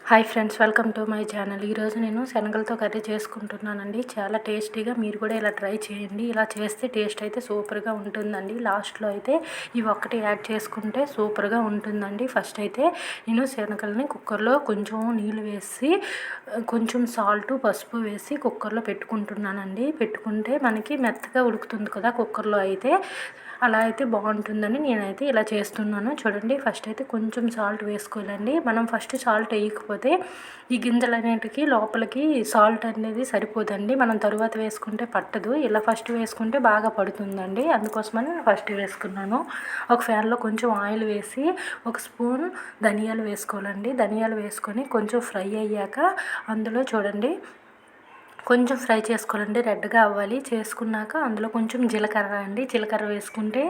Hi friends, welcome to my channel. ఈరోజు నేను శనగలతో కర్రీ చేసుకుంటున్నానండి. చాలా టేస్టీగా, మీరు కూడా ఇలా ట్రై చేయండి. ఇలా చేస్తే టేస్ట్ అయితే సూపర్గా ఉంటుందండి. లాస్ట్లో అయితే ఇవి ఒక్కటి యాడ్ చేసుకుంటే సూపర్గా ఉంటుందండి. ఫస్ట్ అయితే నేను శనగల్ని కుక్కర్లో కొంచెం నీళ్ళు వేసి కొంచెం సాల్ట్ పసుపు వేసి కుక్కర్లో పెట్టుకుంటున్నానండి. పెట్టుకుంటే మనకి మెత్తగా ఉడుకుతుంది కదా కుక్కర్లో అయితే. అలా అయితే బాగుంటుందని నేనైతే ఇలా చేస్తున్నాను. చూడండి, ఫస్ట్ అయితే కొంచెం సాల్ట్ వేసుకోవాలండి. మనం ఫస్ట్ సాల్ట్ వేయకపోతే ఈ గింజలన్నిటికీ లోపలికి సాల్ట్ అనేది సరిపోదండి. మనం తరువాత వేసుకుంటే పట్టదు. ఇలా ఫస్ట్ వేసుకుంటే బాగా పడుతుందండి. అందుకోసమని ఫస్ట్ వేసుకున్నాను. ఒక ప్యాన్లో కొంచెం ఆయిల్ వేసి ఒక స్పూన్ ధనియాలు వేసుకోవాలండి. ధనియాలు వేసుకొని కొంచెం ఫ్రై అయ్యాక అందులో చూడండి కొంచెం ఫ్రై చేసుకోవాలండి. రెడ్గా అవ్వాలి. చేసుకున్నాక అందులో కొంచెం జీలకర్ర వేసుకుంటే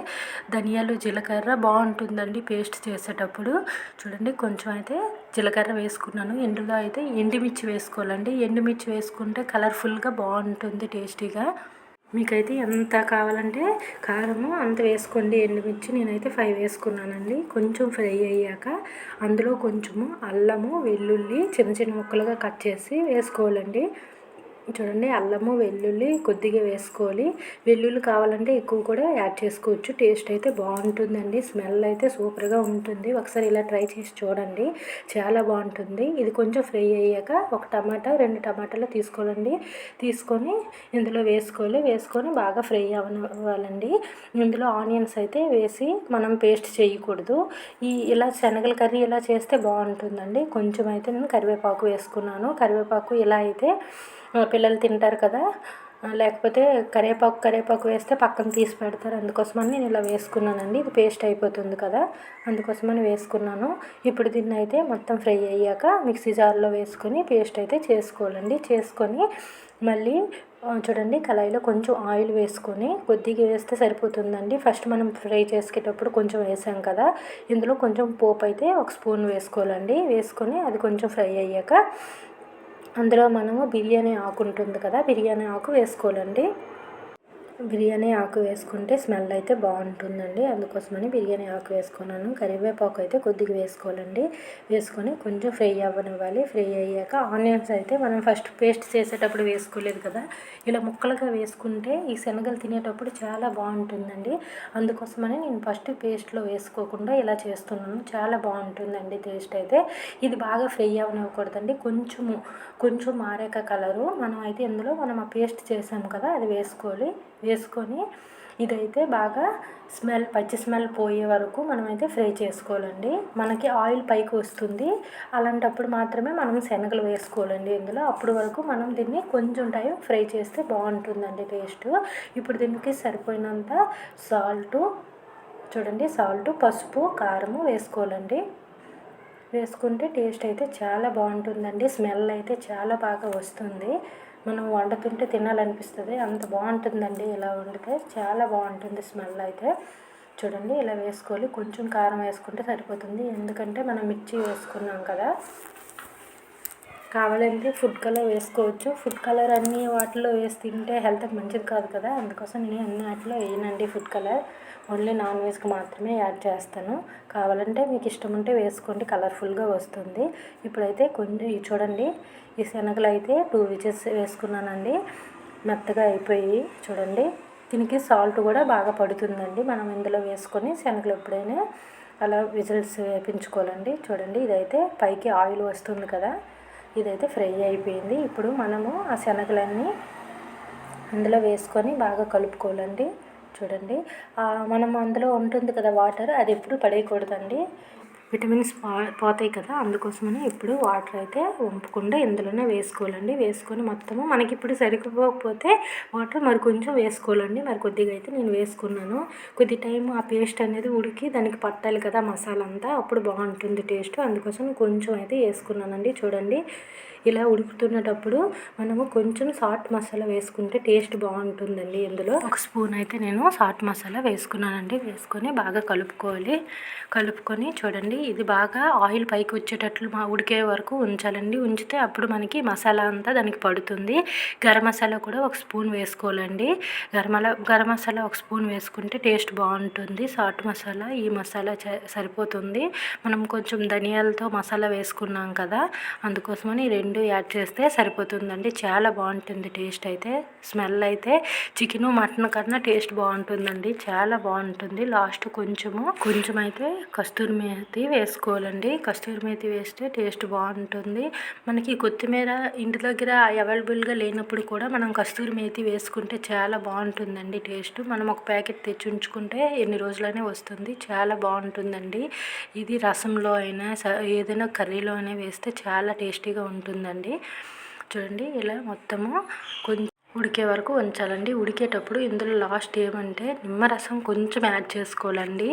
ధనియాలు జీలకర్ర బాగుంటుందండి పేస్ట్ చేసేటప్పుడు. చూడండి, కొంచెం అయితే జీలకర్ర వేసుకున్నాను. ఇందులో అయితే ఎండుమిర్చి వేసుకోవాలండి. ఎండుమిర్చి వేసుకుంటే కలర్ఫుల్గా బాగుంటుంది, టేస్టీగా. మీకైతే ఎంత కావాలంటే కారము అంత వేసుకోండి. ఎండుమిర్చి నేనైతే 5 వేసుకున్నానండి. కొంచెం ఫ్రై అయ్యాక అందులో కొంచెము అల్లము వెల్లుల్లి చిన్న చిన్న ముక్కలుగా కట్ చేసి వేసుకోవాలండి. చూడండి, అల్లము వెల్లుల్లి కొద్దిగా వేసుకోవాలి. వెల్లుల్లి కావాలంటే ఎక్కువ కూడా యాడ్ చేసుకోవచ్చు. టేస్ట్ అయితే బాగుంటుందండి. స్మెల్ అయితే సూపర్గా ఉంటుంది. ఒకసారి ఇలా ట్రై చేసి చూడండి, చాలా బాగుంటుంది. ఇది కొంచెం ఫ్రై అయ్యాక ఒక టమాటా 2 టమాటాలు తీసుకోవాలండి. తీసుకొని ఇందులో వేసుకొని బాగా ఫ్రై అవ్వాలండి. ఇందులో ఆనియన్స్ అయితే వేసి మనం పేస్ట్ చేయకూడదు. ఇలా శనగల కర్రీ ఇలా చేస్తే బాగుంటుందండి. కొంచెం అయితే నేను కరివేపాకు వేసుకున్నాను. కరివేపాకు ఇలా అయితే పిల్లలు తింటారు కదా, లేకపోతే కరివేపాకు వేస్తే పక్కన తీసి పెడతారు. అందుకోసమని నేను ఇలా వేసుకున్నానండి. ఇది పేస్ట్ అయిపోతుంది కదా, అందుకోసమని వేసుకున్నాను. ఇప్పుడు దీన్ని అయితే మొత్తం ఫ్రై అయ్యాక మిక్సీ జార్లో వేసుకొని పేస్ట్ అయితే చేసుకోవాలండి. చేసుకొని మళ్ళీ చూడండి, కళాయిలో కొంచెం ఆయిల్ వేసుకొని కొద్దిగా వేస్తే సరిపోతుందండి. ఫస్ట్ మనం ఫ్రై చేసుకేటప్పుడు కొంచెం వేసాం కదా, ఇందులో కొంచెం పోపు అయితే ఒక స్పూన్ వేసుకోవాలండి. వేసుకొని అది కొంచెం ఫ్రై అయ్యాక అందులో మనము బిర్యానీ ఆకు ఉంటుంది కదా, బిర్యానీ ఆకు వేసుకోవాలండి. బిర్యానీ ఆకు వేసుకుంటే స్మెల్ అయితే బాగుంటుందండి. అందుకోసమని బిర్యానీ ఆకు వేసుకున్నాను. కరివేపాకు అయితే కొద్దిగా వేసుకోవాలండి. వేసుకొని కొంచెం ఫ్రై అవ్వనివ్వాలి. ఫ్రై అయ్యాక ఆనియన్స్ అయితే మనం ఫస్ట్ పేస్ట్ చేసేటప్పుడు వేసుకోలేదు కదా, ఇలా ముక్కలుగా వేసుకుంటే ఈ శనగలు తినేటప్పుడు చాలా బాగుంటుందండి. అందుకోసమని నేను ఫస్ట్ పేస్ట్లో వేసుకోకుండా ఇలా చేస్తున్నాను. చాలా బాగుంటుందండి టేస్ట్ అయితే. ఇది బాగా ఫ్రై అవ్వనివ్వకూడదండి. కొంచెం మారాక కలరు మనం అయితే ఇందులో మనం ఆ పేస్ట్ చేసాం కదా అది వేసుకొని ఇదైతే బాగా పచ్చి స్మెల్ పోయే వరకు మనమైతే ఫ్రై చేసుకోవాలండి. మనకి ఆయిల్ పైకి వస్తుంది. అలాంటప్పుడు మాత్రమే మనం శనగలు వేసుకోవాలండి ఇందులో. అప్పుడు వరకు మనం దీన్ని కొంచెం టైం ఫ్రై చేస్తే బాగుంటుందండి టేస్ట్. ఇప్పుడు దీనికి సరిపోయినంత సాల్ట్ పసుపు కారము వేసుకోవాలండి. వేసుకుంటే టేస్ట్ అయితే చాలా బాగుంటుందండి. స్మెల్ అయితే చాలా బాగా వస్తుంది. మనం వండుతుంటే తినాలనిపిస్తుంది, అంత బాగుంటుందండి. ఇలా వండితే చాలా బాగుంటుంది స్మెల్ అయితే. చూడండి, ఇలా వేసుకోవాలి. కొంచెం కారం వేసుకుంటే సరిపోతుంది, ఎందుకంటే మనం మిర్చి వేసుకున్నాం కదా. కావాలంటే ఫుడ్ కలర్ వేసుకోవచ్చు. ఫుడ్ కలర్ అన్ని వాటిలో వేసి తింటే హెల్త్కి మంచిది కాదు కదా, అందుకోసం నేను అన్ని వాటిలో వేయనండి ఫుడ్ కలర్. ఓన్లీ నాన్ వెజ్కి మాత్రమే యాడ్ చేస్తాను. కావాలంటే మీకు ఇష్టం ఉంటే వేసుకోండి, కలర్ఫుల్గా వస్తుంది. ఇప్పుడైతే కొంచెం చూడండి, ఈ శనగలు అయితే 2 విజిల్స్ వేసుకున్నానండి. మెత్తగా అయిపోయి చూడండి. దీనికి సాల్ట్ కూడా బాగా పడుతుందండి. మనం ఇందులో వేసుకొని శనగలు ఎప్పుడైనా అలా విజిల్స్ వేపించుకోవాలండి. చూడండి, ఇదైతే పైకి ఆయిల్ వస్తుంది కదా, ఇదైతే ఫ్రై అయిపోయింది. ఇప్పుడు మనము ఆ శనగలన్నీ అందులో వేసుకొని బాగా కలుపుకోవాలండి. చూడండి, మనం అందులో ఉంటుంది కదా వాటర్, అది ఎప్పుడు పడేయకూడదండి. విటమిన్స్ పోతాయి కదా, అందుకోసమని ఇప్పుడు వాటర్ అయితే వంపకుండా ఇందులోనే వేసుకోవాలండి. వేసుకొని మొత్తము మనకి ఇప్పుడు సరిపోకపోతే వాటర్ మరి కొంచెం వేసుకోవాలండి. మరి కొద్దిగా అయితే నేను వేసుకున్నాను. కొద్ది టైం ఆ పేస్ట్ అనేది ఉడికి దానికి పట్టాలి కదా మసాలా అంతా, అప్పుడు బాగుంటుంది టేస్ట్. అందుకోసం కొంచెం అయితే వేసుకున్నానండి. చూడండి, ఇలా ఉడుకుతున్నటప్పుడు మనము కొంచెం చాట్ మసాలా వేసుకుంటే టేస్ట్ బాగుంటుందండి. ఇందులో ఒక స్పూన్ అయితే నేను చాట్ మసాలా వేసుకున్నానండి. వేసుకొని బాగా కలుపుకొని చూడండి, ఇది బాగా ఆయిల్ పైకి వచ్చేటట్లు ఉడికే వరకు ఉంచాలండి. ఉంచితే అప్పుడు మనకి మసాలా అంతా దానికి పడుతుంది. గరం మసాలా కూడా ఒక స్పూన్ వేసుకోవాలండి. గరం మసాలా ఒక స్పూన్ వేసుకుంటే టేస్ట్ బాగుంటుంది. చాట్ మసాలా ఈ మసాలా సరిపోతుంది. మనం కొంచెం ధనియాలతో మసాలా వేసుకున్నాం కదా, అందుకోసమని 2 యాడ్ చేస్తే సరిపోతుందండి. చాలా బాగుంటుంది టేస్ట్ అయితే. స్మెల్ అయితే చికెను మటన్ కన్నా టేస్ట్ బాగుంటుందండి. చాలా బాగుంటుంది. లాస్ట్ కొంచెం అయితే కస్తూరి మేతి వేసుకోవాలండి. కస్తూరి మేతి వేస్తే టేస్ట్ బాగుంటుంది. మనకి కొత్తిమీర ఇంటి దగ్గర అవైలబుల్గా లేనప్పుడు కూడా మనం కస్తూరి మేతి వేసుకుంటే చాలా బాగుంటుందండి టేస్ట్. మనం ఒక ప్యాకెట్ తెచ్చి ఉంచుకుంటే ఎన్ని రోజులైనా వస్తుంది. చాలా బాగుంటుందండి. ఇది రసంలో అయినా ఏదైనా కర్రీలో అయినా వేస్తే చాలా టేస్టీగా ఉంటుందండి. చూడండి, ఇలా మొత్తము కొంచెం ఉడికే వరకు ఉంచాలండి. ఉడికేటప్పుడు ఇందులో లాస్ట్ ఏమంటే నిమ్మరసం కొంచెం యాడ్ చేసుకోవాలండి.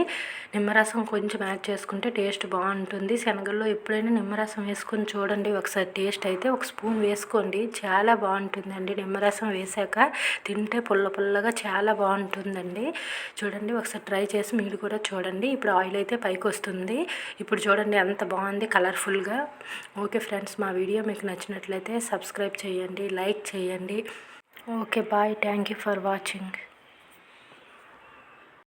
నిమ్మరసం కొంచెం యాడ్ చేసుకుంటే టేస్ట్ బాగుంటుంది. శనగల్లో ఎప్పుడైనా నిమ్మరసం వేసుకొని చూడండి ఒకసారి. టేస్ట్ అయితే ఒక స్పూన్ వేసుకోండి, చాలా బాగుంటుందండి. నిమ్మరసం వేసాక తింటే పుల్లగా చాలా బాగుంటుందండి. చూడండి, ఒకసారి ట్రై చేసి మీరు కూడా చూడండి. ఇప్పుడు ఆయిల్ అయితే పైకి వస్తుంది. ఇప్పుడు చూడండి ఎంత బాగుంది కలర్ఫుల్గా. ఓకే ఫ్రెండ్స్, మా వీడియో మీకు నచ్చినట్లయితే సబ్స్క్రైబ్ చేయండి, లైక్ చేయండి. Okay bye. Thank you for watching.